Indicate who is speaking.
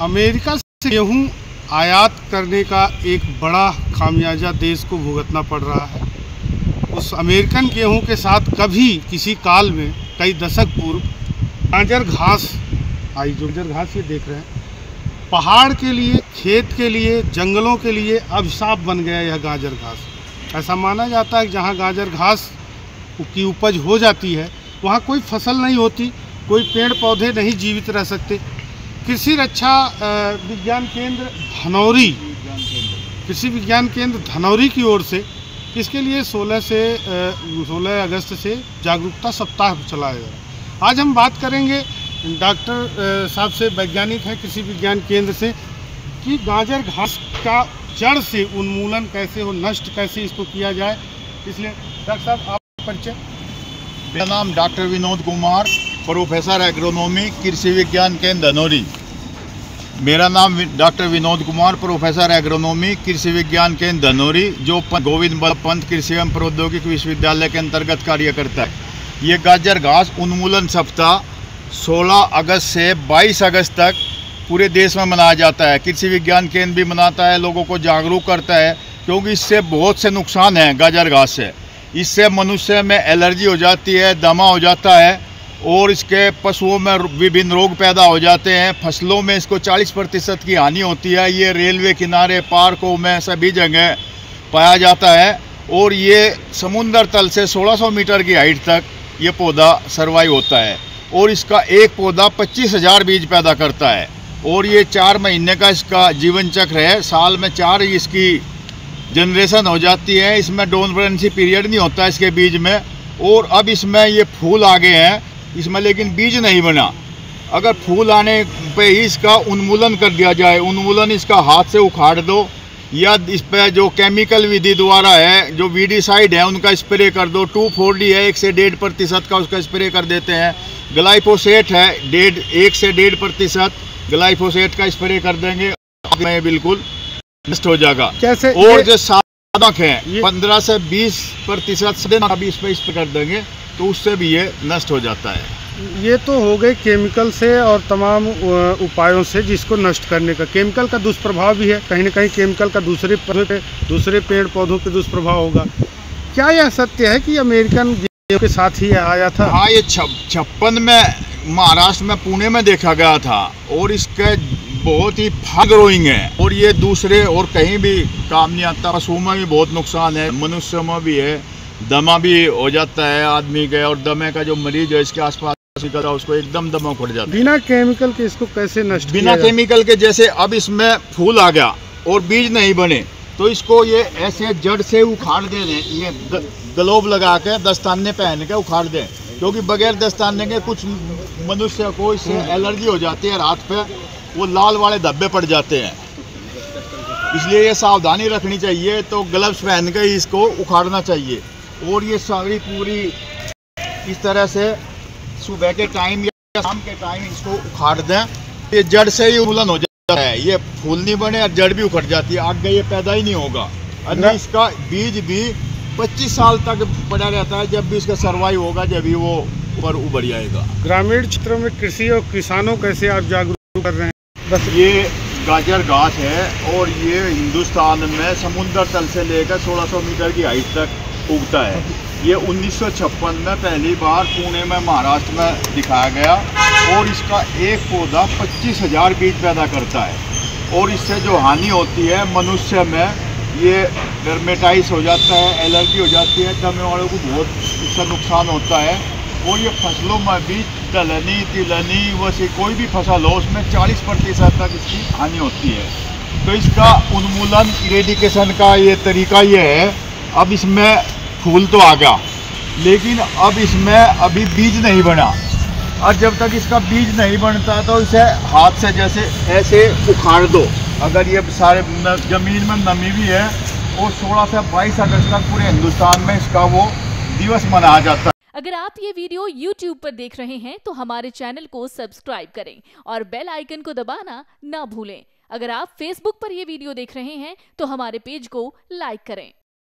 Speaker 1: America से गेहूं आयात करने का एक बड़ा खामियाजा देश को भुगतना पड़ रहा है। उस अमेरिकन गेहूं के साथ कभी किसी काल में कई दशक पूर्व गाजर घास आई। जो गाजर घास ये देख रहे हैं, पहाड़ के लिए, खेत के लिए, जंगलों के लिए अभिशाप बन गया यह गाजर घास। ऐसा माना जाता है कि जहाँ गाजर घास की उपज हो जाती है वहाँ कोई फसल नहीं होती, कोई पेड़ पौधे नहीं जीवित रह सकते। कृषि रक्षा विज्ञान केंद्र धनौरी, कृषि विज्ञान केंद्र धनौरी की ओर से इसके लिए 16 अगस्त से जागरूकता सप्ताह चलाया जा रहा है। आज हम बात करेंगे डॉक्टर साहब से, वैज्ञानिक हैं कृषि विज्ञान केंद्र से, कि गाजर घास का जड़ से उन्मूलन कैसे हो, नष्ट कैसे इसको किया जाए। इसलिए डॉक्टर साहब आप परिचय।
Speaker 2: मेरा नाम doctor Vinod Kumar, professor agronomy, कृषि विज्ञान केंद्र धनौरी। मेरा नाम doctor Vinod Kumar, professor agronomy, कृषि विज्ञान केंद्र धनौरी, जो गोविंद बल्लभ पंत कृषि एवं प्रौद्योगिकी विश्वविद्यालय के अंतर्गत कार्य करता है। ये गाजर घास उन्मूलन सप्ताह 16 अगस्त से 22 अगस्त तक पूरे देश में मनाया जाता है। कृषि विज्ञान केंद्र भी मनाता है, लोगों को जागरूक करता है, क्योंकि इससे बहुत से नुकसान हैं। गाजर घास से इससे मनुष्य में एलर्जी हो जाती है, दमा हो जाता है, और इसके पशुओं में विभिन्न रोग पैदा हो जाते हैं। फसलों में इसको 40% की हानि होती है। ये रेलवे किनारे, पार्कों में सभी जगह पाया जाता है, और ये समुद्र तल से 1600 मीटर की हाइट तक ये पौधा सर्वाइव होता है, और इसका एक पौधा 25,000 बीज पैदा करता है। और ये 4 महीने का इसका जीवन चक्र है। साल में 4 इसकी जनरेशन हो जाती है। इसमें डोमिनेंसी पीरियड नहीं होता इसके बीज में। और अब इसमें ये फूल आ गए हैं इसमें, लेकिन बीज नहीं बना। अगर फूल आने पे ही इसका उन्मूलन कर दिया जाए, उन्मूलन इसका हाथ से उखाड़ दो, या इस पर जो केमिकल विधि द्वारा है, जो वीडीसाइड है उनका स्प्रे कर दो। 2,4-D है, 1 से 1.5% का उसका स्प्रे कर देते हैं। ग्लाइफोसेट है 1 से 1.5% ग्लाइफोसेट का स्प्रे कर देंगे, में बिल्कुल नष्ट हो जाएगा।
Speaker 1: कैसे?
Speaker 2: और जो साधक है 15 से 20% अभी इस पर स्प्रे कर देंगे तो उससे भी ये नष्ट हो जाता है।
Speaker 1: ये तो हो गए केमिकल से और तमाम उपायों से जिसको नष्ट करने का। केमिकल का दुष्प्रभाव भी है, कहीं ना कहीं केमिकल का दूसरे पेड़ पौधों पे दुष्प्रभाव होगा। क्या यह सत्य है कि अमेरिकन गेहूं के साथ ही आया था?
Speaker 2: हाँ, ये 56 में महाराष्ट्र में, पुणे में देखा गया था, और इसके बहुत ही फास्ट ग्रोइंग है, और ये दूसरे और कहीं भी काम नहीं आता। पशुओं में भी बहुत नुकसान है, मनुष्य में भी है, दमा भी हो जाता है आदमी के, और दमे का जो मरीज है इसके आसपास उसको एकदम दमा उखड़ जाता है।
Speaker 1: बिना केमिकल के इसको कैसे नष्ट किया
Speaker 2: बिना केमिकल के? जैसे अब इसमें फूल आ गया और बीज नहीं बने, तो इसको ये ऐसे जड़ से उखाड़ दें। ये ग्लोव लगा के, दस्ताने पहन के उखाड़ दें, क्योंकि बगैर दस्ताने के कुछ मनुष्य को इससे एलर्जी हो जाती है। हाथ पे वो लाल वाले धब्बे पड़ जाते हैं, इसलिए ये सावधानी रखनी चाहिए। तो ग्लव्स पहन के ही इसको उखाड़ना चाहिए। और ये सारी पूरी इस तरह से सुबह के टाइम या शाम के टाइम इसको उखाड़ दें। ये जड़ से ही उन्मूलन हो जाता है, ये फूल नहीं बने और जड़ भी उखड़ जाती है, आगे ये पैदा ही नहीं होगा। और इसका बीज भी 25 साल तक पड़ा रहता है, जब भी इसका सर्वाइव होगा, जब भी वो ऊपर उभर जाएगा।
Speaker 1: ग्रामीण क्षेत्रों में कृषि और किसानों कैसे आप जागरूक कर रहे हैं? बस
Speaker 2: ये गाजर घास है, और ये हिंदुस्तान में समुद्र तल से लेकर 1600 मीटर की हाइट तक उगता है। ये 1956 में पहली बार पुणे में, महाराष्ट्र में दिखाया गया, और इसका एक पौधा 25,000 बीज पैदा करता है। और इससे जो हानि होती है मनुष्य में, ये डर्मेटाइटिस हो जाता है, एलर्जी हो जाती है, दमे वालों को बहुत इससे नुकसान होता है। और ये फसलों में भी दलहनी, तिलहनी, वैसे कोई भी फसल हो उसमें 40% तक इसकी हानि होती है। तो इसका उन्मूलन, इरेडिकेशन का ये तरीका ये है। अब इसमें फूल तो आ गया, लेकिन अब इसमें अभी बीज नहीं बना, और जब तक इसका बीज नहीं बनता तो इसे हाथ से जैसे ऐसे उखाड़ दो। अगर ये सारे ज़मीन में नमी भी है, और 16 से 22 अगस्त तक पूरे हिंदुस्तान में इसका वो दिवस मनाया जाता है।
Speaker 3: अगर आप ये वीडियो YouTube पर देख रहे हैं तो हमारे चैनल को सब्सक्राइब करें और बेल आइकन को दबाना ना भूलें। अगर आप Facebook पर ये वीडियो देख रहे हैं तो हमारे पेज को लाइक करें।